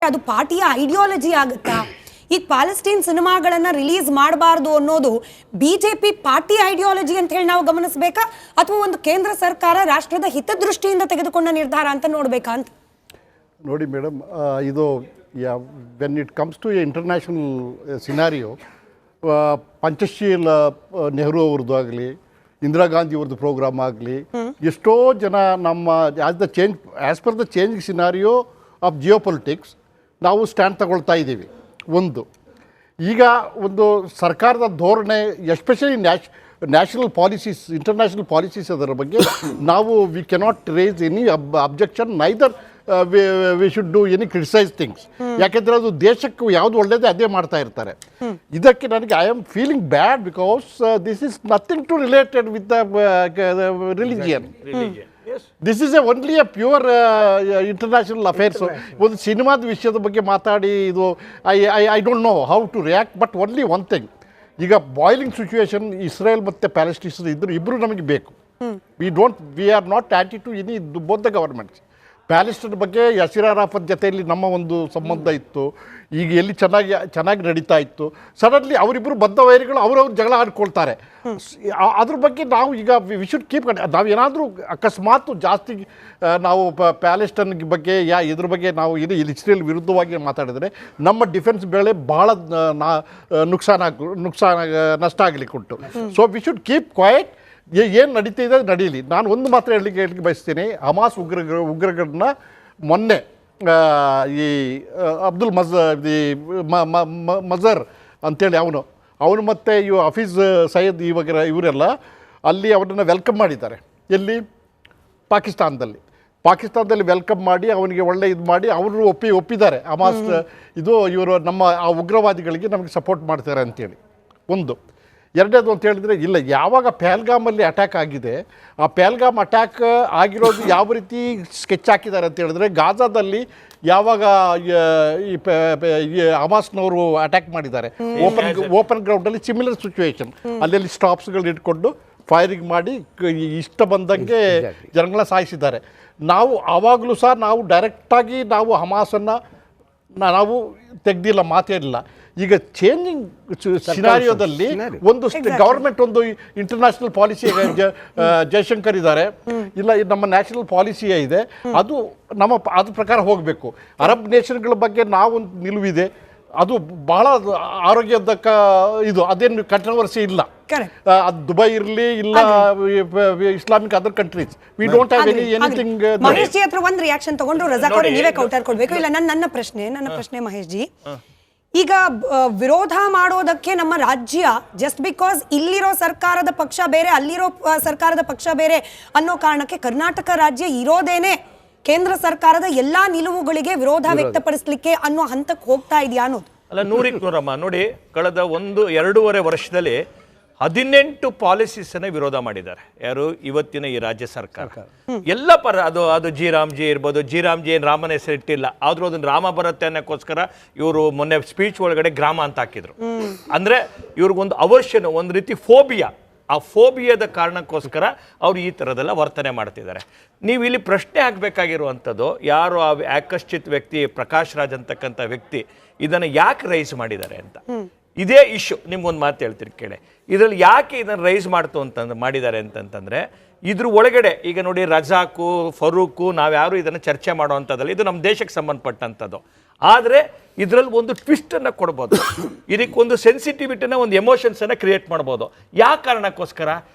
ಅದು ಪಾರ್ಟಿಯ ಐಡಿಯಾಲಜಿ ಆಗುತ್ತಾ? ಈಗ ಪ್ಯಾಲೆಸ್ಟೈನ್ ಸಿನಿಮಾಗಳನ್ನ ರಿಲೀಸ್ ಮಾಡಬಾರ್ದು ಅನ್ನೋದು ಬಿಜೆಪಿ ಪಾರ್ಟಿ ಐಡಿಯಾಲಜಿ ಅಂತ ಹೇಳಿ ನಾವು ಗಮನಿಸಬೇಕಾ, ಅಥವಾ ಒಂದು ಕೇಂದ್ರ ಸರ್ಕಾರ ರಾಷ್ಟ್ರದ ಹಿತದೃಷ್ಟಿಯಿಂದ ತೆಗೆದುಕೊಂಡ ನಿರ್ಧಾರ ಅಂತ ನೋಡ್ಬೇಕಾ ಅಂತ? ನೋಡಿ ಮೇಡಮ್, ಇದು when it comes to a international scenario, Panchsheel Nehru ಅವ್ರದ್ದು ಆಗಲಿ, ಇಂದಿರಾ ಗಾಂಧಿ ಅವ್ರದ್ದು ಪ್ರೋಗ್ರಾಮ್ ಆಗಲಿ, ಎಷ್ಟೋ ಜನ ನಮ್ಮ as per the changing scenario of geopolitics ನಾವು ಸ್ಟ್ಯಾಂಡ್ ತಗೊಳ್ತಾ ಇದ್ದೀವಿ. ಒಂದು ಈಗ ಒಂದು ಸರ್ಕಾರದ ಧೋರಣೆ, especially national policies, international policies, ಅದರ ಬಗ್ಗೆ ನಾವು we cannot raise any objection, neither we should do any criticise things. ಯಾಕೆಂದರೆ ಅದು ದೇಶಕ್ಕೆ ಯಾವುದು ಒಳ್ಳೆಯದೇ ಅದೇ ಮಾಡ್ತಾ ಇರ್ತಾರೆ. ಇದಕ್ಕೆ ನನಗೆ I am feeling bad because this is nothing to related with the religion. This is only a pure international affairs. ಒಂದು ಸಿನಿಮಾದ ವಿಷಯದ ಬಗ್ಗೆ ಮಾತಾಡಿ ಇದು I don't know how to react. But only one thing, ಈಗ ಬಾಯ್ಲಿಂಗ್ ಸಿಚುವೇಶನ್ ಇಸ್ರೇಲ್ ಮತ್ತು Palestines ಇಬ್ಬರು ನಮಗೆ ಬೇಕು. We are not anti to any both the governments. Palestine ಬಗ್ಗೆ ಯಸೀರ್ ಅರಾಫತ್ ಜೊತೆಯಲ್ಲಿ ನಮ್ಮ ಒಂದು ಸಂಬಂಧ ಇತ್ತು, ಈಗ ಎಲ್ಲಿ ಚೆನ್ನಾಗಿ ನಡೀತಾ ಇತ್ತು. ಸಡನ್ಲಿ ಅವರಿಬ್ಬರು ಬದ್ಧ ವೈರಿಗಳು ಅವ್ರವ್ರು ಜಗಳ ಆಡ್ಕೊಳ್ತಾರೆ. ಅದ್ರ ಬಗ್ಗೆ ನಾವು ಈಗ ವಿ ಶುಡ್ ಕೀಪ್. ನಾವು ಏನಾದರೂ ಅಕಸ್ಮಾತ್ ಜಾಸ್ತಿ ನಾವು ಪ್ಯಾಲೆಸ್ಟೈನ್ ಬಗ್ಗೆ ಇದ್ರ ಬಗ್ಗೆ ನಾವು ಇಲ್ಲಿ ಇಸ್ರೇಲ್ ವಿರುದ್ಧವಾಗಿ ಮಾತಾಡಿದರೆ ನಮ್ಮ ಡಿಫೆನ್ಸ್ ಬೆಳೆ ಭಾಳ ನಷ್ಟ ಆಗಲಿಕ್ಕೆ ಉಂಟು. So we should keep quiet. ಏನು ನಡೀತಿದೆ ನಡೀಲಿ. ನಾನು ಒಂದು ಮಾತ್ರ ಹೇಳಲಿಕ್ಕೆ ಬಯಸ್ತೀನಿ, ಹಮಾಸ್ ಉಗ್ರಗಳನ್ನ ಮೊನ್ನೆ ಈ ಅಬ್ದುಲ್ ಮಜರ್ ಅಂತೇಳಿ ಅವನು ಮತ್ತು ಹಫೀಜ್ ಸೈಯದ್ ಇವರೆಲ್ಲ ಅಲ್ಲಿ ಅವರನ್ನು ವೆಲ್ಕಮ್ ಮಾಡಿದ್ದಾರೆ. ಎಲ್ಲಿ? ಪಾಕಿಸ್ತಾನದಲ್ಲಿ ವೆಲ್ಕಮ್ ಮಾಡಿ ಅವನಿಗೆ ಒಳ್ಳೆ ಇದು ಮಾಡಿ ಅವರು ಒಪ್ಪಿದ್ದಾರೆ. ಹಮಾಸ್ ಇವರು ನಮ್ಮ ಆ ಉಗ್ರವಾದಿಗಳಿಗೆ ನಮಗೆ ಸಪೋರ್ಟ್ ಮಾಡ್ತಾರೆ ಅಂತೇಳಿ. ಒಂದು. ಎರಡನೇದು ಅಂತ ಹೇಳಿದರೆ, ಇಲ್ಲ, ಯಾವಾಗ ಪಹಲ್ಗಾಮಲ್ಲಿ ಅಟ್ಯಾಕ್ ಆಗಿದೆ, ಆ ಪಹಲ್ಗಾಮ್ ಅಟ್ಯಾಕ್ ಆಗಿರೋದು ಯಾವ ರೀತಿ ಸ್ಕೆಚ್ ಹಾಕಿದ್ದಾರೆ ಅಂತ ಹೇಳಿದ್ರೆ, ಗಾಜಾದಲ್ಲಿ ಯಾವಾಗ ಈ ಹಮಾಸ್ನವರು ಅಟ್ಯಾಕ್ ಮಾಡಿದ್ದಾರೆ ಓಪನ್ ಗ್ರೌಂಡಲ್ಲಿ, ಸಿಮಿಲರ್ ಸಿಚುವೇಶನ್, ಅಲ್ಲಿ ಸ್ಟಾಪ್ಸ್ಗಳು ಇಟ್ಕೊಂಡು ಫೈರಿಂಗ್ ಮಾಡಿ ಇಷ್ಟ ಬಂದಂಗೆ ಜನಗಳ ಸಾಯಿಸಿದ್ದಾರೆ. ನಾವು ಆವಾಗಲೂ ಸಹ ನಾವು ಡೈರೆಕ್ಟಾಗಿ ನಾವು ಹಮಾಸನ್ನು ನಾವು ತೆಗೆದಿಲ್ಲ, ಮಾತೇ ಇಲ್ಲ. ಈಗ ಚೇಂಜಿಂಗ್ ಸಿನಾರಿಯೋದಲ್ಲಿ ಒಂದು ಗವರ್ಮೆಂಟ್ ಒಂದು ಇಂಟರ್ನ್ಯಾಷನಲ್ ಪಾಲಿಸಿ, ಜಯಶಂಕರ್ ಇದ್ದಾರೆ, ಇಲ್ಲ ನಮ್ಮ ನ್ಯಾಷನಲ್ ಪಾಲಿಸಿಯೇ ಇದೆ, ಅದು ಅದ್ರ ಪ್ರಕಾರ ಹೋಗಬೇಕು. ಅರಬ್ ನೇಷನ್ಗಳ ಬಗ್ಗೆ ನಾವೊಂದು ನಿಲುವಿದೆ, ಅದು ಬಹಳ ಆರೋಗ್ಯದಕ್ಕ ಇದು, ಅದೇನು ಕಂಟ್ರವರ್ಸಿ ಇಲ್ಲ. ಅದು ದುಬೈ ಇರಲಿ ಇಲ್ಲ Islamic other countries, we don't have anything. Mahesh G ಹತ್ರ ಒಂದು ರಿಯಾಕ್ಷನ್ ತಗೊಂಡು ರಜಾಕ್ ಅವರು ನೀವೇ ಕೌಂಟರ್ ಕೊಡ್ಬೇಕು. ಇಲ್ಲ ನನ್ನ ಪ್ರಶ್ನೆ ಮಹೇಶ್ ಜಿ, ಈಗ ವಿರೋಧ ಮಾಡೋದಕ್ಕೆ ನಮ್ಮ ರಾಜ್ಯ ಜಸ್ಟ್ ಬಿಕಾಸ್ ಇಲ್ಲಿರೋ ಸರ್ಕಾರದ ಪಕ್ಷ ಬೇರೆ ಅಲ್ಲಿರೋ ಸರ್ಕಾರದ ಪಕ್ಷ ಬೇರೆ ಅನ್ನೋ ಕಾರಣಕ್ಕೆ ಕರ್ನಾಟಕ ರಾಜ್ಯ ಇರೋದೇನೆ ಕೇಂದ್ರ ಸರ್ಕಾರದ ಎಲ್ಲಾ ನಿಲುವುಗಳಿಗೆ ವಿರೋಧ ವ್ಯಕ್ತಪಡಿಸಲಿಕ್ಕೆ ಅನ್ನೋ ಹಂತಕ್ಕೆ ಹೋಗ್ತಾ ಇದೆಯಾ ಅನ್ನೋದು? ಅಲ್ಲ, 100% ನೋಡಿ, ಕಳೆದ 1-2.5 ವರ್ಷದಲ್ಲಿ 18 ಪಾಲಿಸೀಸ್ ಅನ್ನ ವಿರೋಧ ಮಾಡಿದ್ದಾರೆ. ಯಾರು? ಇವತ್ತಿನ ಈ ರಾಜ್ಯ ಸರ್ಕಾರ. ಎಲ್ಲ ಪರ, ಅದು ಜಿ ರಾಮ್ಜಿ ಇರ್ಬೋದು. ಜಿ ರಾಮ್ಜಿ ಏನು ರಾಮನ ಹೆಸರು ಇಟ್ಟಿಲ್ಲ, ಆದ್ರೂ ಅದನ್ನ ರಾಮ ಬರುತ್ತೆ ಅನ್ನೋಕ್ಕೋಸ್ಕರ ಇವರು ಮೊನ್ನೆ ಸ್ಪೀಚ್ ಒಳಗಡೆ ಗ್ರಾಮ ಅಂತ ಹಾಕಿದ್ರು. ಅಂದ್ರೆ ಇವ್ರಿಗೊಂದು ಅವರ್ಷನ್, ಒಂದು ರೀತಿ ಫೋಬಿಯಾ. ಆ ಫೋಬಿಯಾದ ಕಾರಣಕ್ಕೋಸ್ಕರ ಅವ್ರು ಈ ಥರದೆಲ್ಲ ವರ್ತನೆ ಮಾಡ್ತಿದ್ದಾರೆ. ನೀವು ಇಲ್ಲಿ ಪ್ರಶ್ನೆ ಹಾಕಬೇಕಾಗಿರುವಂಥದ್ದು, ಯಾರು ಆ ಆಕರ್ಷಿತ್ ವ್ಯಕ್ತಿ ಪ್ರಕಾಶ್ ರಾಜ್ ಅಂತಕ್ಕಂಥ ವ್ಯಕ್ತಿ ಇದನ್ನು ಯಾಕೆ ರೈಸ್ ಮಾಡಿದ್ದಾರೆ ಅಂತ. ಇದೇ ಇಶ್ಯೂ. ನಿಮ್ಗೊಂದು ಮಾತು ಹೇಳ್ತೀರಿ ಕೇಳಿ, ಇದರಲ್ಲಿ ಯಾಕೆ ಇದನ್ನು ರೈಸ್ ಮಾಡಿದ್ದಾರೆ ಅಂತಂತಂದರೆ, ಇದ್ರ ಒಳಗಡೆ ಈಗ ನೋಡಿ, ರಜಾಕು ಫರೂಕು ನಾವ್ಯಾರು ಇದನ್ನು ಚರ್ಚೆ ಮಾಡೋವಂಥದ್ದಲ್ಲ, ಇದು ನಮ್ಮ ದೇಶಕ್ಕೆ ಸಂಬಂಧಪಟ್ಟಂಥದ್ದು. ಆದರೆ ಇದರಲ್ಲಿ ಒಂದು ಟ್ವಿಸ್ಟನ್ನು ಕೊಡ್ಬೋದು, ಇದಕ್ಕೊಂದು ಸೆನ್ಸಿಟಿವಿಟಿನ, ಒಂದು ಎಮೋಷನ್ಸನ್ನು ಕ್ರಿಯೇಟ್ ಮಾಡ್ಬೋದು. ಯಾವ ಕಾರಣಕ್ಕೋಸ್ಕರ?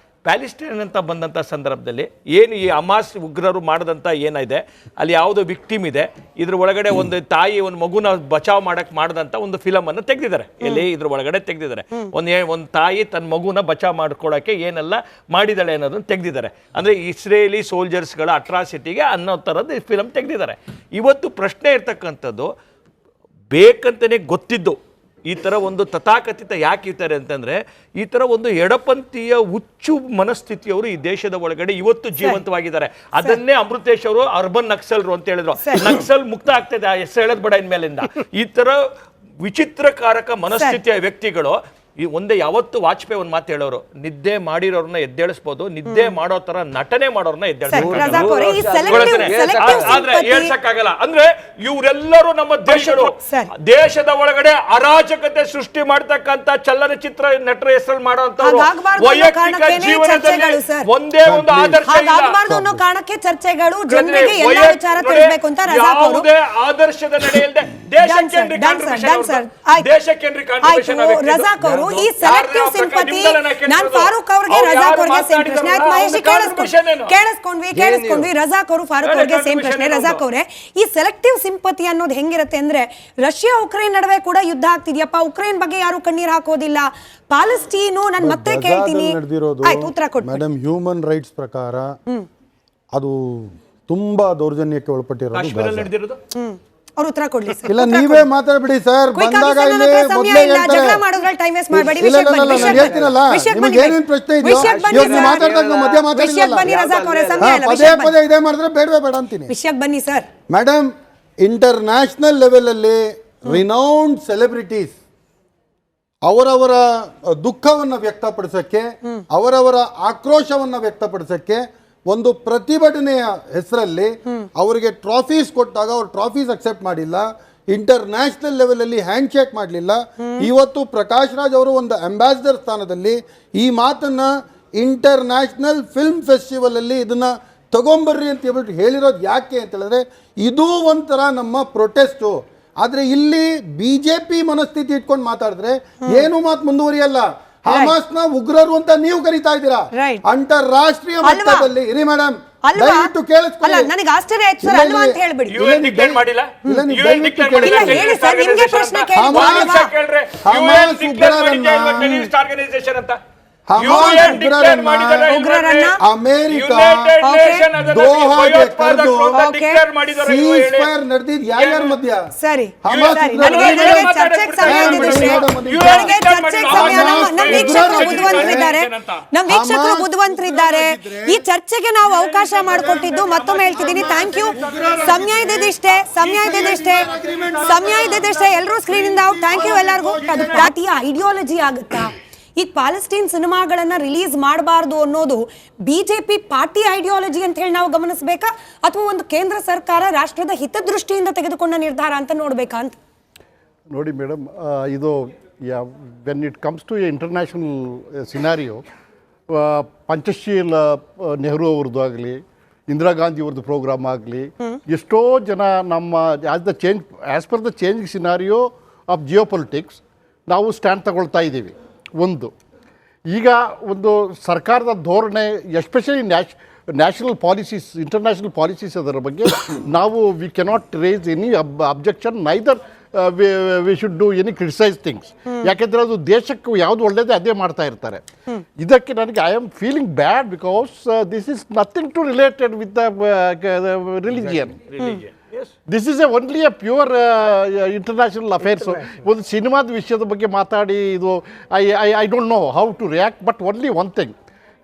ಪ್ಯಾಲೆಸ್ಟೈನ್ ಅಂತ ಬಂದಂಥ ಸಂದರ್ಭದಲ್ಲಿ ಏನು ಈ ಹಮಾಸ್ ಉಗ್ರರು ಮಾಡಿದಂಥ ಏನಿದೆ, ಅಲ್ಲಿ ಯಾವುದೋ ವಿಕ್ಟಿಮ್ ಇದೆ, ಇದ್ರ ಒಳಗಡೆ ಒಂದು ತಾಯಿ ಒಂದು ಮಗುನ ಬಚಾವ್ ಮಾಡಿದಂಥ ಒಂದು ಫಿಲಮನ್ನು ತೆಗೆದಿದ್ದಾರೆ. ಎಲ್ಲಿ? ಇದ್ರ ಒಳಗಡೆ ತೆಗೆದಿದ್ದಾರೆ. ಒಂದು ತಾಯಿ ತನ್ನ ಮಗುನ ಬಚಾವ್ ಮಾಡ್ಕೊಳ್ಳೋಕ್ಕೆ ಏನೆಲ್ಲ ಮಾಡಿದಾಳೆ ಅನ್ನೋದನ್ನು ತೆಗೆದಿದ್ದಾರೆ. ಅಂದರೆ ಇಸ್ರೇಲಿ ಸೋಲ್ಜರ್ಸ್ಗಳ ಅಟ್ರಾಸಿಟಿಗೆ ಅನ್ನೋ ಥರದ್ದು ಫಿಲಮ್ ತೆಗೆದಿದ್ದಾರೆ. ಇವತ್ತು ಪ್ರಶ್ನೆ ಇರ್ತಕ್ಕಂಥದ್ದು, ಬೇಕಂತಲೇ ಗೊತ್ತಿದ್ದು ಈ ಥರ ಒಂದು ತಥಾಕಥಿತ ಯಾಕೆ ಇರ್ತಾರೆ ಅಂತಂದರೆ, ಈ ಥರ ಒಂದು ಎಡಪಂಥೀಯ ಹುಚ್ಚು ಮನಸ್ಥಿತಿಯವರು ಈ ದೇಶದ ಒಳಗಡೆ ಇವತ್ತು ಜೀವಂತವಾಗಿದ್ದಾರೆ. ಅದನ್ನೇ ಅಮೃತೇಶ್ ಅವರು ಅರ್ಬನ್ ನಕ್ಸಲ್ರು ಅಂತ ಹೇಳಿದ್ರು. ನಕ್ಸಲ್ ಮುಕ್ತ ಆಗ್ತದೆ ಆ ಹೆಸರು ಹೇಳೋದು ಬೇಡ ಇನ್ಮೇಲಿಂದ. ಈ ಥರ ವಿಚಿತ್ರಕಾರಕ ಮನಸ್ಥಿತಿಯ ವ್ಯಕ್ತಿಗಳು ಈ ಒಂದೇ ಯಾವತ್ತು ವಾಜಪೇಯಿ ಒಂದು ಮಾತು ಹೇಳೋರು, ನಿದ್ದೆ ಮಾಡಿರೋರ್ನ ಎದ್ದೇಳಿಸ್ಬೋದು, ನಿದ್ದೆ ಮಾಡೋ ತರ ನಟನೆ ಮಾಡೋರ್ನ ಆದ್ರೆ ಹೇಳ್ಸಕ್ಕಾಗಲ್ಲ. ಅಂದ್ರೆ ಇವರೆಲ್ಲರೂ ನಮ್ಮ ದೇಶದ ಒಳಗಡೆ ಅರಾಜಕತೆ ಸೃಷ್ಟಿ ಮಾಡ್ತಕ್ಕಂತ ಚಲನಚಿತ್ರ ನಟರ ಹೆಸರಲ್ಲಿ ಮಾಡುವಂತವ್ರು ವೈಯಕ್ತಿಕ ಜೀವನದಲ್ಲಿ ಒಂದೇ ಒಂದು ಆದರ್ಶ ಅನ್ನೋ ಕಾರಣಕ್ಕೆ ಚರ್ಚೆಗಳು ಜನರಿಗೆ ಎಲ್ಲ ವಿಚಾರ ತಿಳಿಸಬೇಕು ಅಂತ ಯಾವುದೇ ಆದರ್ಶದ ನಡೆಯಲ್ದೆ ರಜಾಕ್ ಅವರು ಈ ಸೆಲೆಕ್ಟಿವ್ ಸಿಂಪತಿ ನಾನು ಫಾರೂಕ್ ಅವರಿಗೆ ರಜಾಕ್ ಅವರಿಗೆ ಸೇಮ್ ಪ್ರಶ್ನೆ ಆಯ್ತು. ಮಹೇಶ್ ಕೇಳಿಸ್ಕೊಂಡ್ವಿ ರಜಾಕ್ ಅವರು ಫಾರೂಕ್ ಅವರಿಗೆ ಸೇಮ್ ಪ್ರಶ್ನೆ. ರಜಾಕ್ ಅವರೇ, ಈ ಸೆಲೆಕ್ಟಿವ್ ಸಿಂಪತಿ ಅನ್ನೋದು ಹೆಂಗಿರುತ್ತೆ ಅಂದ್ರೆ ರಷ್ಯಾ ಉಕ್ರೇನ್ ನಡುವೆ ಕೂಡ ಯುದ್ಧ ಆಗ್ತಿದ್ಯಪ್ಪ, ಉಕ್ರೇನ್ ಬಗ್ಗೆ ಯಾರು ಕಣ್ಣೀರ್ ಹಾಕೋದಿಲ್ಲ, ಪ್ಯಾಲೆಸ್ಟೀನು ನಾನು ಮತ್ತೆ ಕೇಳ್ತೀನಿ ಆಯ್ತು ಉತ್ತರ ಕೊಟ್ಟು ಮೇಡಮ್. ಹ್ಯೂಮನ್ ರೈಟ್ಸ್ ಪ್ರಕಾರ ಅದು ತುಂಬಾ ದೌರ್ಜನ್ಯಕ್ಕೆ ಒಳಪಟ್ಟಿರೋದು. ಅವ್ರು ಉತ್ತರ ಕೊಡ್ಲಿ ಸರ್. ಇಲ್ಲ ನೀವೇ ಮಾತಾಡ್ಬಿಡಿ ಸರ್. ಬಂದಾಗ ಇಲ್ಲಿ ಮೊದಲೇ ಹೇಳ್ತಾರೆ. ಟೈಮ್ ವೇಸ್ಟ್ ಮಾಡಬೇಡಿ. ಇಲ್ಲ ಹೇಳ್ತೀನಲ್ಲ ನಿಮಗೆ ಏನೇನು ಪ್ರಶ್ನೆ ಇದೆಯೋ ನೀವು ಮಾತಾಡಿದಾಗ ನಾವು ಮಧ್ಯ ಮಾತಾಡಿಲ್ಲ. ಪದೇ ಪದೇ ಇದೇ ಮಾಡಿದ್ರೆ ಬೇಡವೇ ಬೇಡ ಅಂತೀನಿ. ವಿಷಯಕ್ಕೆ ಬನ್ನಿ ಸರ್. ಮೇಡಮ್, ಇಂಟರ್ನ್ಯಾಷನಲ್ ಲೆವೆಲ್ ಅಲ್ಲಿ ರಿನೌಂಡ್ ಸೆಲೆಬ್ರಿಟೀಸ್ ಅವರವರ ದುಃಖವನ್ನು ವ್ಯಕ್ತಪಡಿಸಕ್ಕೆ, ಅವರವರ ಆಕ್ರೋಶವನ್ನು ವ್ಯಕ್ತಪಡಿಸಕ್ಕೆ ಒಂದು ಪ್ರತಿಭಟನೆಯ ಹೆಸರಲ್ಲಿ ಅವರಿಗೆ ಟ್ರಾಫೀಸ್ ಕೊಟ್ಟಾಗ ಅವ್ರು ಟ್ರಾಫೀಸ್ ಅಕ್ಸೆಪ್ಟ್ ಮಾಡಿಲ್ಲ, ಇಂಟರ್ನ್ಯಾಷನಲ್ ಲೆವೆಲ್ ಅಲ್ಲಿ ಹ್ಯಾಂಡ್ ಶೇಕ್ ಮಾಡಲಿಲ್ಲ. ಇವತ್ತು ಪ್ರಕಾಶ್ ರಾಜ್ ಅವರು ಒಂದು ಅಂಬಾಸಿಡರ್ ಸ್ಥಾನದಲ್ಲಿ ಈ ಮಾತನ್ನ ಇಂಟರ್ನ್ಯಾಷನಲ್ ಫಿಲ್ಮ್ ಫೆಸ್ಟಿವಲ್ ಅಲ್ಲಿ ಇದನ್ನ ತಗೊಂಬರ್ರಿ ಅಂತ ಹೇಳ್ಬಿಟ್ಟು ಹೇಳಿರೋದು ಯಾಕೆ ಅಂತ ಹೇಳಿದ್ರೆ ಇದು ಒಂಥರ ನಮ್ಮ ಪ್ರೊಟೆಸ್ಟು. ಆದ್ರೆ ಇಲ್ಲಿ ಬಿಜೆಪಿ ಮನಸ್ಥಿತಿ ಇಟ್ಕೊಂಡು ಮಾತಾಡಿದ್ರೆ ಏನು ಮಾತು ಮುಂದುವರಿಯಲ್ಲ. ಹಮಾಸ್ ನ ಉಗ್ರರು ಅಂತ ನೀವು ಕರೀತಾ ಇದ್ದೀರಾ. ಅಂತಾರಾಷ್ಟ್ರೀಯ ಮಟ್ಟದಲ್ಲಿ ಇರಿ ಮೇಡಮ್, ದಯವಿಟ್ಟು ಕೇಳಿಸ್ಕೊಳ್ಳಿ. ನನಗೆ ಆಶ್ಚರ್ಯ ಆಯ್ತು ಸರ್, ಅಲ್ವಾ ಅಂತ ಹೇಳ್ಬಿಡಿ. ಅಮೆರಿಕ ದೋಹಾಗೆ ಕರೆದು ಸೀಸ್ಫೈರ್ ನಡೆದಿದ್ದು ಯಾರ್ಯಾರ ಮಧ್ಯ? ಸರಿ, ಚರ್ಚೆಗೆ ಸಮಯ ನಮ್ಮ ವೀಕ್ಷಕರು ಬುದ್ಧಿವಂತರಿದ್ದಾರೆ. ಈ ಚರ್ಚೆಗೆ ನಾವು ಅವಕಾಶ ಮಾಡಿಕೊಟ್ಟಿದ್ದು ಮತ್ತೊಮ್ಮೆ ಹೇಳ್ತಿದ್ದೀನಿ. Thank you. ಸಮಯ ಇದ್ದಿದ್ದಷ್ಟೇ ಎಲ್ಲರೂ ಸ್ಕ್ರೀನ್ ಇಂದ ಔಟ್. ಥ್ಯಾಂಕ್ ಯು ಎಲ್ಲರಿಗೂ. ಅದು ಜಾತಿಯ ಐಡಿಯಾಲಜಿ ಆಗುತ್ತಾ? ಈಗ ಪ್ಯಾಲೆಸ್ಟೈನ್ ಸಿನಿಮಾಗಳನ್ನ ರಿಲೀಸ್ ಮಾಡಬಾರ್ದು ಅನ್ನೋದು ಬಿಜೆಪಿ ಪಾರ್ಟಿ ಐಡಿಯಾಲಜಿ ಅಂತ ಹೇಳಿ ನಾವು ಗಮನಿಸಬೇಕಾ, ಅಥವಾ ಒಂದು ಕೇಂದ್ರ ಸರ್ಕಾರ ರಾಷ್ಟ್ರದ ಹಿತದೃಷ್ಟಿಯಿಂದ ತೆಗೆದುಕೊಂಡ ನಿರ್ಧಾರ ಅಂತ ನೋಡ್ಬೇಕಾ ಅಂತ? ನೋಡಿ ಮೇಡಮ್, ಇದು when it comes to international scenario, Panchsheel Nehru ಅವ್ರದ್ದು ಆಗಲಿ, ಇಂದಿರಾ ಗಾಂಧಿ ಅವ್ರದ್ದು ಪ್ರೋಗ್ರಾಮ್ ಆಗಲಿ, ಎಷ್ಟೋ ಜನ ನಮ್ಮ as per the changing scenario of geopolitics ನಾವು ಸ್ಟ್ಯಾಂಡ್ ತಗೊಳ್ತಾ ಇದ್ದೀವಿ. ಒಂದು ಈಗ ಒಂದು ಸರ್ಕಾರದ ಧೋರಣೆ, especially national policies, international policies ಅದರ ಬಗ್ಗೆ ನಾವು we cannot raise any objection, neither we should do any criticise things. ಯಾಕೆಂದರೆ ಅದು ದೇಶಕ್ಕೆ ಯಾವುದು ಒಳ್ಳೆಯದೇ ಅದೇ ಮಾಡ್ತಾ ಇರ್ತಾರೆ. ಇದಕ್ಕೆ ನನಗೆ I am feeling bad because this is nothing to related with the religion. This is only a pure international affairs. ಒಂದು ಸಿನಿಮಾದ ವಿಷಯದ ಬಗ್ಗೆ ಮಾತಾಡಿ ಇದು I don't know how to react. But only one thing,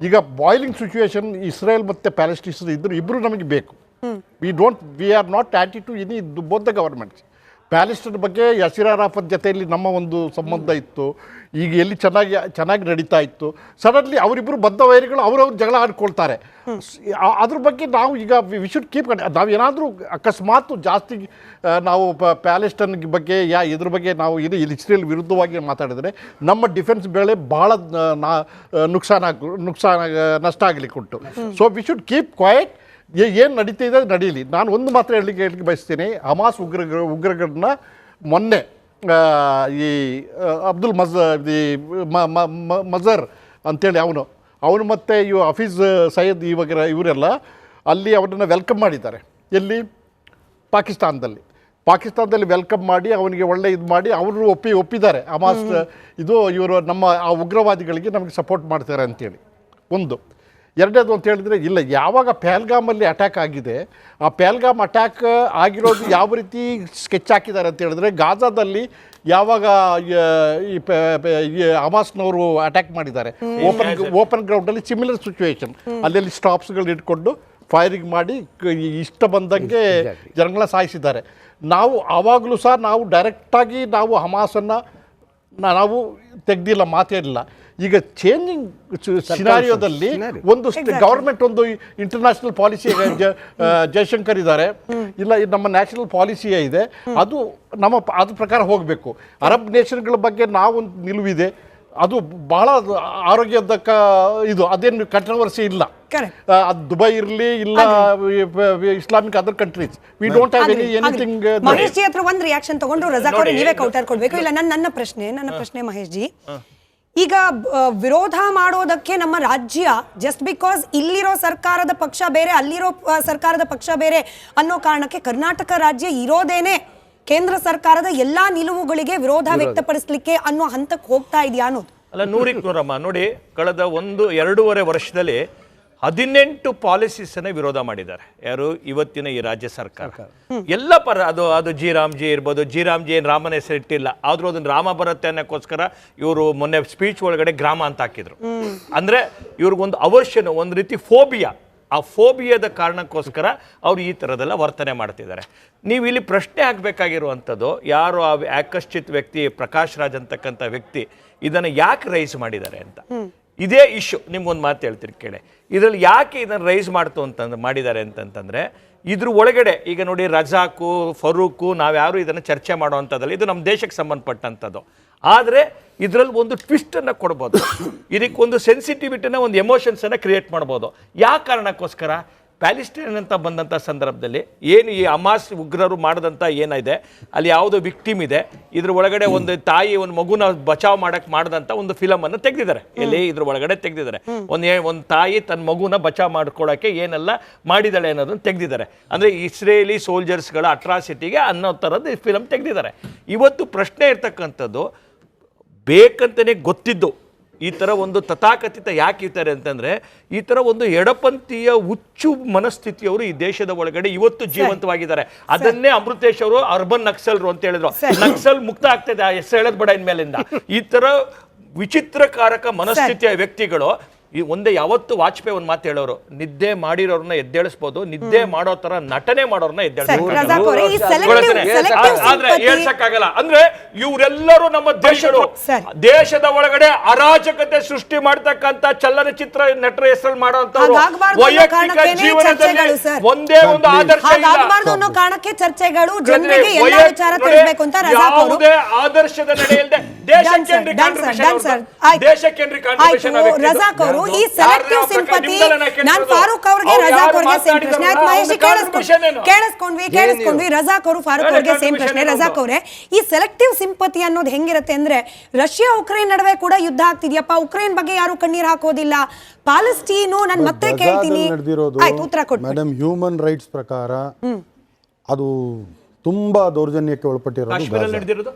ಈಗ ಬಾಯ್ಲಿಂಗ್ ಸಿಚುವೇಶನ್ ಇಸ್ರೇಲ್ ಮತ್ತು Palestines ಇಬ್ಬರು ನಮಗೆ ಬೇಕು. We are not anti to any both the governments. Palestine ಬಗ್ಗೆ ಯಸೀರ್ ಅರಾಫತ್ ಜೊತೆಯಲ್ಲಿ ನಮ್ಮ ಒಂದು ಸಂಬಂಧ ಇತ್ತು, ಈಗ ಎಲ್ಲಿ ಚೆನ್ನಾಗಿ ನಡೀತಾ ಇತ್ತು. ಸಡನ್ಲಿ ಅವರಿಬ್ಬರು ಬದ್ಧ ವೈರಿಗಳು ಅವ್ರವ್ರು ಜಗಳ ಆಡ್ಕೊಳ್ತಾರೆ. ಅದ್ರ ಬಗ್ಗೆ ನಾವು ಈಗ ವಿ ಶುಡ್ ಕೀಪ್ ನಾವು ಏನಾದರೂ ಅಕಸ್ಮಾತ್ ಜಾಸ್ತಿ ನಾವು ಪ್ಯಾಲೆಸ್ಟೈನ್ ಬಗ್ಗೆ ಇದ್ರ ಬಗ್ಗೆ ನಾವು ಇಲ್ಲಿ ಇಸ್ರೇಲ್ ವಿರುದ್ಧವಾಗಿ ಮಾತಾಡಿದರೆ ನಮ್ಮ ಡಿಫೆನ್ಸ್ ಬೆಳೆ ಭಾಳ ನಷ್ಟ ಆಗಲಿಕ್ಕೆ ಉಂಟು. So we should keep quiet. ಏನು ನಡೀತಿದೆ ನಡೀಲಿ. ನಾನು ಒಂದು ಮಾತ್ರ ಹೇಳಲಿಕ್ಕೆ ಬಯಸ್ತೀನಿ, ಹಮಾಸ್ ಉಗ್ರಗಳನ್ನ ಮೊನ್ನೆ ಈ ಅಬ್ದುಲ್ ಮಜರ್ ಅಂತೇಳಿ ಅವನು ಮತ್ತು ಹಫೀಜ್ ಸೈಯದ್ ಇವರೆಲ್ಲ ಅಲ್ಲಿ ಅವರನ್ನು ವೆಲ್ಕಮ್ ಮಾಡಿದ್ದಾರೆ. ಎಲ್ಲಿ? ಪಾಕಿಸ್ತಾನದಲ್ಲಿ ವೆಲ್ಕಮ್ ಮಾಡಿ ಅವನಿಗೆ ಒಳ್ಳೆ ಇದು ಮಾಡಿ ಅವರು ಒಪ್ಪಿದ್ದಾರೆ. ಹಮಾಸ್ ಇವರು ನಮ್ಮ ಆ ಉಗ್ರವಾದಿಗಳಿಗೆ ನಮಗೆ ಸಪೋರ್ಟ್ ಮಾಡ್ತಾರೆ ಅಂತೇಳಿ. ಒಂದು. ಎರಡನೇದು ಅಂತ ಹೇಳಿದರೆ, ಇಲ್ಲ, ಯಾವಾಗ ಪಹಲ್ಗಾಮಲ್ಲಿ ಅಟ್ಯಾಕ್ ಆಗಿದೆ, ಆ ಪಹಲ್ಗಾಮ್ ಅಟ್ಯಾಕ್ ಆಗಿರೋದು ಯಾವ ರೀತಿ ಸ್ಕೆಚ್ ಹಾಕಿದ್ದಾರೆ ಅಂತ ಹೇಳಿದ್ರೆ, ಗಾಜಾದಲ್ಲಿ ಯಾವಾಗ ಈ ಹಮಾಸ್ನವರು ಅಟ್ಯಾಕ್ ಮಾಡಿದ್ದಾರೆ ಓಪನ್ ಗ್ರೌಂಡಲ್ಲಿ, ಸಿಮಿಲರ್ ಸಿಚುವೇಶನ್, ಅಲ್ಲಿ ಸ್ಟಾಪ್ಸ್ಗಳು ಇಟ್ಕೊಂಡು ಫೈರಿಂಗ್ ಮಾಡಿ ಇಷ್ಟ ಬಂದಂಗೆ ಜನಗಳ ಸಾಯಿಸಿದ್ದಾರೆ. ನಾವು ಆವಾಗಲೂ ಸಹ ನಾವು ಡೈರೆಕ್ಟಾಗಿ ನಾವು ಹಮಾಸನ್ನು ನಾವು ತೆಗ್ದಿಲ್ಲ, ಮಾತೇ ಇಲ್ಲ. ಈಗ ಚೇಂಜಿಂಗ್ ಸಿನಾರಿಯೋದಲ್ಲಿ ಒಂದು ಗವರ್ಮೆಂಟ್ ಒಂದು ಇಂಟರ್ನ್ಯಾಷನಲ್ ಪಾಲಿಸಿ, ಜಯಶಂಕರ್ ಇದ್ದಾರೆ, ಇಲ್ಲ ಇದು ನಮ್ಮ ನ್ಯಾಷನಲ್ ಪಾಲಿಸಿಯೇ ಇದೆ, ಅದು ಅದ್ರ ಪ್ರಕಾರ ಹೋಗಬೇಕು. ಅರಬ್ ನೇಷನ್ಗಳ ಬಗ್ಗೆ ನಾವೊಂದು ನಿಲುವಿದೆ, ಅದು ಬಹಳ ಆರೋಗ್ಯದಕ್ಕ ಇದು, ಅದೇನು ಕಂಟ್ರವರ್ಸಿ ಇಲ್ಲ. ಅದು ದುಬೈ ಇರಲಿ ಇಲ್ಲ Islamic other countries, we don't have anything. Mahesh G ಹತ್ರ ಒಂದು ರಿಯಾಕ್ಷನ್ ತಗೊಂಡು ರಜಾಕ್ ಅವರು ನೀವೇ ಕೌಂಟರ್ ಕೊಡ್ಬೇಕು. ಇಲ್ಲ ನನ್ನ ಪ್ರಶ್ನೆ ಮಹೇಶ್ ಜಿ, ಈಗ ವಿರೋಧ ಮಾಡೋದಕ್ಕೆ ನಮ್ಮ ರಾಜ್ಯ ಜಸ್ಟ್ ಬಿಕಾಸ್ ಇಲ್ಲಿರೋ ಸರ್ಕಾರದ ಪಕ್ಷ ಬೇರೆ ಅಲ್ಲಿರೋ ಸರ್ಕಾರದ ಪಕ್ಷ ಬೇರೆ ಅನ್ನೋ ಕಾರಣಕ್ಕೆ ಕರ್ನಾಟಕ ರಾಜ್ಯ ಇರೋದೇನೆ ಕೇಂದ್ರ ಸರ್ಕಾರದ ಎಲ್ಲಾ ನಿಲುವುಗಳಿಗೆ ವಿರೋಧ ವ್ಯಕ್ತಪಡಿಸಲಿಕ್ಕೆ ಅನ್ನೋ ಹಂತಕ್ಕೆ ಹೋಗ್ತಾ ಇದೆಯಾ ಅನ್ನೋದು. ಅಲ್ಲ, 100ಕ್ಕೆ 100 ನೋಡಿ, ಕಳೆದ 1-2.5 ವರ್ಷದಲ್ಲಿ 18 ಪಾಲಿಸೀಸ್ ಅನ್ನ ವಿರೋಧ ಮಾಡಿದ್ದಾರೆ. ಯಾರು? ಇವತ್ತಿನ ಈ ರಾಜ್ಯ ಸರ್ಕಾರ. ಎಲ್ಲ ಪರ, ಅದು ಜಿ ರಾಮ್ಜಿ ಇರ್ಬೋದು. ಜಿ ರಾಮ್ಜಿ ಏನು ರಾಮನ ಹೆಸರು ಇಟ್ಟಿಲ್ಲ, ಆದ್ರೂ ಅದನ್ನ ರಾಮ ಬರುತ್ತೆ ಅನ್ನೋಕ್ಕೋಸ್ಕರ ಇವರು ಮೊನ್ನೆ ಸ್ಪೀಚ್ ಒಳಗಡೆ ಗ್ರಾಮ ಅಂತ ಹಾಕಿದ್ರು. ಅಂದ್ರೆ ಇವ್ರಿಗೊಂದು ಅವರ್ಷನ್, ಒಂದು ರೀತಿ ಫೋಬಿಯಾ. ಆ ಫೋಬಿಯಾದ ಕಾರಣಕ್ಕೋಸ್ಕರ ಅವ್ರು ಈ ಥರದೆಲ್ಲ ವರ್ತನೆ ಮಾಡ್ತಿದ್ದಾರೆ. ನೀವು ಇಲ್ಲಿ ಪ್ರಶ್ನೆ ಹಾಕಬೇಕಾಗಿರುವಂಥದ್ದು, ಯಾರು ಆ ಆಕರ್ಷಿತ್ ವ್ಯಕ್ತಿ ಪ್ರಕಾಶ್ ರಾಜ್ ಅಂತಕ್ಕಂಥ ವ್ಯಕ್ತಿ ಇದನ್ನು ಯಾಕೆ ರೈಸ್ ಮಾಡಿದ್ದಾರೆ ಅಂತ. ಇದೇ ಇಶ್ಯೂ. ನಿಮ್ಗೊಂದು ಮಾತು ಹೇಳ್ತೀರಿ ಕೇಳಿ, ಇದರಲ್ಲಿ ಯಾಕೆ ಇದನ್ನು ರೈಸ್ ಮಾಡಿದ್ದಾರೆ ಅಂತಂತಂದರೆ, ಇದ್ರ ಒಳಗಡೆ ಈಗ ನೋಡಿ, ರಜಾಕು ಫರೂಕು ನಾವ್ಯಾರು ಇದನ್ನು ಚರ್ಚೆ ಮಾಡೋವಂಥದ್ದಲ್ಲ, ಇದು ನಮ್ಮ ದೇಶಕ್ಕೆ ಸಂಬಂಧಪಟ್ಟಂಥದ್ದು. ಆದರೆ ಇದರಲ್ಲಿ ಒಂದು ಟ್ವಿಸ್ಟನ್ನು ಕೊಡ್ಬೋದು, ಇದಕ್ಕೊಂದು ಸೆನ್ಸಿಟಿವಿಟಿನ, ಒಂದು ಎಮೋಷನ್ಸನ್ನು ಕ್ರಿಯೇಟ್ ಮಾಡ್ಬೋದು. ಯಾವ ಕಾರಣಕ್ಕೋಸ್ಕರ? ಪ್ಯಾಲಿಸ್ಟೈನ್ ಅಂತ ಬಂದಂಥ ಸಂದರ್ಭದಲ್ಲಿ ಏನು ಈ ಹಮಾಸ್ ಉಗ್ರರು ಮಾಡಿದಂಥ ಏನಿದೆ, ಅಲ್ಲಿ ಯಾವುದೋ ವಿಕ್ಟಿಮ್ ಇದೆ, ಇದ್ರ ಒಳಗಡೆ ಒಂದು ತಾಯಿ ಒಂದು ಮಗುನ ಬಚಾವ್ ಮಾಡಿದಂಥ ಒಂದು ಫಿಲಮನ್ನು ತೆಗೆದಿದ್ದಾರೆ. ಎಲ್ಲಿ ಇದ್ರ ಒಳಗಡೆ ತೆಗೆದಿದ್ದಾರೆ. ಒಂದು ತಾಯಿ ತನ್ನ ಮಗುನ ಬಚಾವ್ ಮಾಡ್ಕೊಳ್ಳೋಕ್ಕೆ ಏನೆಲ್ಲ ಮಾಡಿದಾಳೆ ಅನ್ನೋದನ್ನು ತೆಗೆದಿದ್ದಾರೆ. ಅಂದರೆ ಇಸ್ರೇಲಿ ಸೋಲ್ಜರ್ಸ್ಗಳ ಅಟ್ರಾಸಿಟಿಗೆ ಅನ್ನೋ ಥರದ್ದು ಫಿಲಮ್ ತೆಗೆದಿದ್ದಾರೆ. ಇವತ್ತು ಪ್ರಶ್ನೆ ಇರ್ತಕ್ಕಂಥದ್ದು, ಬೇಕಂತಲೇ ಗೊತ್ತಿದ್ದು ಈ ಥರ ಒಂದು ತಥಾಕಥಿತ ಯಾಕೆ ಇರ್ತಾರೆ ಅಂತಂದರೆ, ಈ ಥರ ಒಂದು ಎಡಪಂಥೀಯ ಹುಚ್ಚು ಮನಸ್ಥಿತಿಯವರು ಈ ದೇಶದ ಒಳಗಡೆ ಇವತ್ತು ಜೀವಂತವಾಗಿದ್ದಾರೆ. ಅದನ್ನೇ ಅಮೃತೇಶ್ ಅವರು ಅರ್ಬನ್ ನಕ್ಸಲ್ರು ಅಂತ ಹೇಳಿದ್ರು. ನಕ್ಸಲ್ ಮುಕ್ತ ಆಗ್ತದೆ ಆ ಹೆಸರು ಹೇಳೋದು ಬೇಡ ಇನ್ಮೇಲಿಂದ. ಈ ಥರ ವಿಚಿತ್ರಕಾರಕ ಮನಸ್ಥಿತಿಯ ವ್ಯಕ್ತಿಗಳು ಒಂದೇ. ಯಾವತ್ತು ವಾಜಪೇಯಿ ಒಂದು ಮಾತು ಹೇಳೋರು, ನಿದ್ದೆ ಮಾಡಿರೋರನ್ನ ಎದ್ದೇಳಿಸ್ಬೋದು, ನಿದ್ದೆ ಮಾಡೋ ತರ ನಟನೆ ಮಾಡೋರನ್ನ ಆದ್ರೆ ಹೇಳ್ಸಕ್ಕಾಗಲ್ಲ. ಅಂದ್ರೆ ಇವರೆಲ್ಲರೂ ನಮ್ಮ ದೇಶದ ಒಳಗಡೆ ಅರಾಜಕತೆ ಸೃಷ್ಟಿ ಮಾಡ್ತಕ್ಕಂತ ಚಲನಚಿತ್ರ ನಟರ ಹೆಸರಲ್ಲಿ ಮಾಡೋಂಥವ್ರು ವೈಯಕ್ತಿಕ ಜೀವನದಲ್ಲಿ ಒಂದೇ ಒಂದು ಆದರ್ಶ ಇಲ್ಲ. ಕಾರಣಕ್ಕೆ ಚರ್ಚೆಗಳು, ಜನರಿಗೆ ಎಲ್ಲ ವಿಚಾರ ತಿಳಿಸಬೇಕು ಅಂತ ಯಾವುದೇ ಆದರ್ಶದ ನಡೆಯಲ್ದೆ ದೇಶಕ್ಕೆ ರಜಾಕ್ ಅವರು ಈ ಸೆಲೆಕ್ಟಿವ್ ಸಿಂಪತಿ, ನಾನು ಫಾರೂಕ್ ಅವರಿಗೆ ರಜಾಕ್ ಅವರಿಗೆ ಸೇಮ್ ಪ್ರಶ್ನೆ. ಆಯ್ತು ಮಹೇಶ್, ಕೇಳಿಸ್ಕೊಂಡ್ವಿ. ರಜಾಕ್ ಅವರು ಫಾರೂಕ್ ಅವರಿಗೆ ಸೇಮ್ ಪ್ರಶ್ನೆ. ರಜಾಕ್ ಅವರೇ, ಈ ಸೆಲೆಕ್ಟಿವ್ ಸಿಂಪತಿ ಅನ್ನೋದು ಹೆಂಗಿರುತ್ತೆ ಅಂದ್ರೆ, ರಷ್ಯಾ ಉಕ್ರೇನ್ ನಡುವೆ ಕೂಡ ಯುದ್ಧ ಆಗ್ತಿದ್ಯಪ್ಪ, ಉಕ್ರೇನ್ ಬಗ್ಗೆ ಯಾರು ಕಣ್ಣೀರ್ ಹಾಕೋದಿಲ್ಲ, ಪ್ಯಾಲೆಸ್ಟೀನು ನಾನು ಮತ್ತೆ ಕೇಳ್ತೀನಿ. ಆಯ್ತು, ಉತ್ತರ ಕೊಡಿ ಮೇಡಮ್. ಹ್ಯೂಮನ್ ರೈಟ್ಸ್ ಪ್ರಕಾರ ಅದು ತುಂಬಾ ದೌರ್ಜನ್ಯಕ್ಕೆ ಒಳಪಟ್ಟಿರೋದು.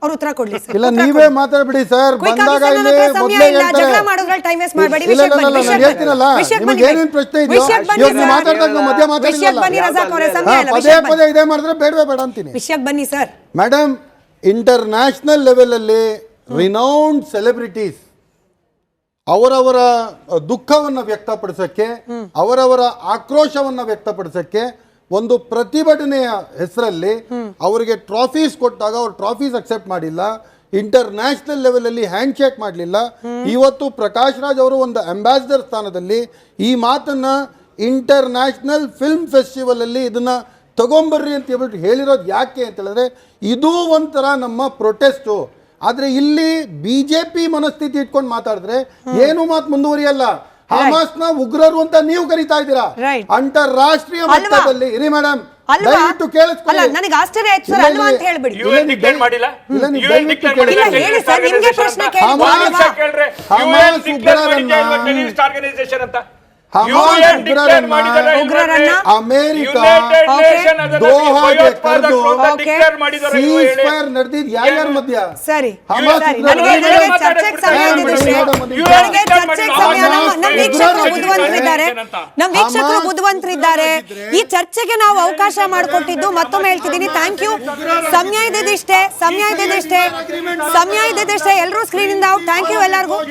ಅವ್ರು ಉತ್ತರ ಕೊಡ್ಲಿ ಸರ್. ಇಲ್ಲ, ನೀವೇ ಮಾತಾಡ್ಬಿಡಿ ಸರ್. ಬಂದಾಗ ಇಲ್ಲಿ ಮೊದಲೇ ಹೇಳ್ತಾರೆ. ಟೈಮ್ ವೇಸ್ಟ್ ಮಾಡಬೇಡಿ. ನಾನು ಹೇಳ್ತೀನಲ್ಲ, ನಿಮಗೆ ಏನೇನು ಪ್ರಶ್ನೆ ಇದೆಯೋ ನೀವು ಮಾತಾಡಿದಾಗ ಮಧ್ಯ ಮಾತಾಡಿಲ್ಲ. ಪದೇ ಇದೇ ಮಾಡಿದ್ರೆ ಬೇಡವೇ ಬೇಡ ಅಂತೀನಿ. ವಿಷಯಕ್ಕೆ ಬನ್ನಿ ಸರ್. ಮೇಡಮ್, ಇಂಟರ್ನ್ಯಾಷನಲ್ ಲೆವೆಲ್ ಅಲ್ಲಿ ರಿನೌಂಡ್ ಸೆಲೆಬ್ರಿಟೀಸ್ ಅವರವರ ದುಃಖವನ್ನು ವ್ಯಕ್ತಪಡಿಸಕ್ಕೆ, ಅವರವರ ಆಕ್ರೋಶವನ್ನು ವ್ಯಕ್ತಪಡಿಸಕ್ಕೆ ಒಂದು ಪ್ರತಿಭಟನೆಯ ಹೆಸರಲ್ಲಿ ಅವರಿಗೆ ಟ್ರಾಫೀಸ್ ಕೊಟ್ಟಾಗ ಅವ್ರು ಟ್ರಾಫೀಸ್ ಅಕ್ಸೆಪ್ಟ್ ಮಾಡಿಲ್ಲ, ಇಂಟರ್ನ್ಯಾಷನಲ್ ಲೆವೆಲಲ್ಲಿ ಹ್ಯಾಂಡ್ ಶೇಕ್ ಮಾಡಲಿಲ್ಲ. ಇವತ್ತು ಪ್ರಕಾಶ್ ರಾಜ್ ಅವರು ಒಂದು ಅಂಬಾಸಿಡರ್ ಸ್ಥಾನದಲ್ಲಿ ಈ ಮಾತನ್ನ ಇಂಟರ್ನ್ಯಾಷನಲ್ ಫಿಲ್ಮ್ ಫೆಸ್ಟಿವಲ್ ಅಲ್ಲಿ ಇದನ್ನ ತಗೊಂಬರ್ರಿ ಅಂತ ಹೇಳ್ಬಿಟ್ಟು ಹೇಳಿರೋದು ಯಾಕೆ ಅಂತ ಹೇಳಿದ್ರೆ, ಇದು ಒಂಥರ ನಮ್ಮ ಪ್ರೊಟೆಸ್ಟು. ಆದರೆ ಇಲ್ಲಿ ಬಿಜೆಪಿ ಮನಸ್ಥಿತಿ ಇಟ್ಕೊಂಡು ಮಾತಾಡಿದ್ರೆ ಏನು ಮಾತು ಮುಂದುವರಿಯಲ್ಲ. ಹಮಾಸ್ನ ಉಗ್ರರು ಅಂತ ನೀವು ಕರೀತಾ ಇದ್ದೀರಾ. ಅಂತಾರಾಷ್ಟ್ರೀಯ ಮಟ್ಟದಲ್ಲಿ ಇರಿ ಮೇಡಮ್, ದಯವಿಟ್ಟು ಕೇಳಿಸ್ಕೊಳ್ಳಿ. ನನಗೆ ಆಶ್ಚರ್ಯ ಆಯ್ತು ಸರ್, ಅಲ್ವಾ ಅಂತ ಹೇಳ್ಬಿಡಿ. ಅಮೆರಿಕ ದೋಹಾಗೆ ಕರೆದು ಸೀಸ್ಫೈರ್ ನಡೆದಿದ್ದು ಯಾರ್ಯಾರ ಮಧ್ಯ? ಸರಿ, ನಮ್ಮ ವೀಕ್ಷಕರು ಬುದ್ಧಿವಂತರಿದ್ದಾರೆ. ಈ ಚರ್ಚೆಗೆ ನಾವು ಅವಕಾಶ ಮಾಡಿಕೊಟ್ಟಿದ್ದು ಮತ್ತೊಮ್ಮೆ ಹೇಳ್ತಿದ್ದೀನಿ, ಥ್ಯಾಂಕ್ ಯು. ಸಮಯ ಇದ್ದಿದ್ದಿಷ್ಟೇ. ಎಲ್ಲರೂ ಸ್ಕ್ರೀನ್ ಇಂದ ಔಟ್. ಥ್ಯಾಂಕ್ ಯು ಎಲ್ಲರಿಗೂ.